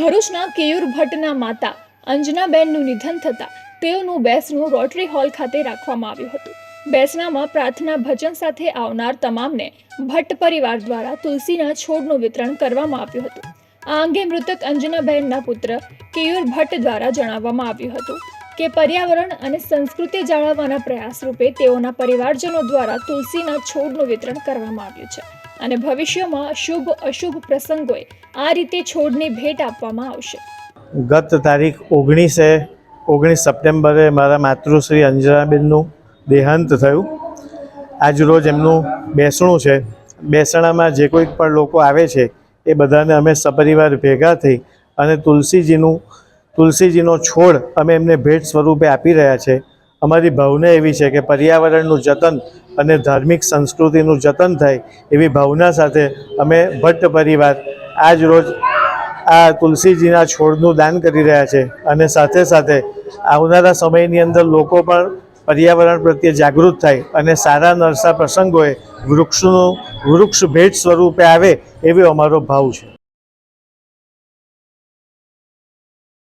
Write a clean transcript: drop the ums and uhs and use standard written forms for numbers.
ભરૂચના કેયુર ભટ્ટના માતા અંજનાબેનનું નિધન થતાં તેઓનું બેસણું રોટરી હોલ ખાતે રાખવામાં આવ્યું હતું। બેસણામાં પ્રાર્થના ભજન સાથે આવનાર તમામને ભટ્ટ પરિવાર દ્વારા તુલસીના છોડનું વિતરણ કરવામાં આવ્યું હતું। આ અંગે મૃતક અંજનાબેનના પુત્ર કેયુર ભટ્ટ દ્વારા જણાવવામાં આવ્યું હતું કે પર્યાવરણ અને સંસ્કૃતિ જાળવવાના પ્રયાસ રૂપે તેઓના પરિવારજનો દ્વારા તુલસીના છોડનું વિતરણ કરવામાં આવ્યું છે અને ભવિષ્યમાં શુભ અશુભ પ્રસંગોએ આ રીતે છોડની ભેટ આપવામાં આવશે। ગત તારીખ 19 સપ્ટેમ્બરે મારા માતૃશ્રી અંજનાબેનનું દેહાંત થયું। આજરોજ એમનું બેસણું છે। બેસણામાં જે કોઈ પણ લોકો આવે છે એ બધાને અમે સપરિવાર ભેગા થઈ અને તુલસીજીનો છોડ અમે એમને ભેટ સ્વરૂપે આપી રહ્યા છે। અમારી ભાવના એવી છે કે પર્યાવરણનું જતન અને ધાર્મિક સંસ્કૃતિનું જતન થાય એવી ભાવના સાથે અમે ભટ્ટ પરિવાર આજ રોજ આ તુલસીજીના છોડનું દાન કરી રહ્યા છે અને સાથે સાથે આવનારા સમયની અંદર લોકો પણ પર્યાવરણ પ્રત્યે જાગૃત થાય અને સારા નરસા પ્રસંગોએ વૃક્ષ ભેટ સ્વરૂપે આવે એવો અમારો ભાવ છે।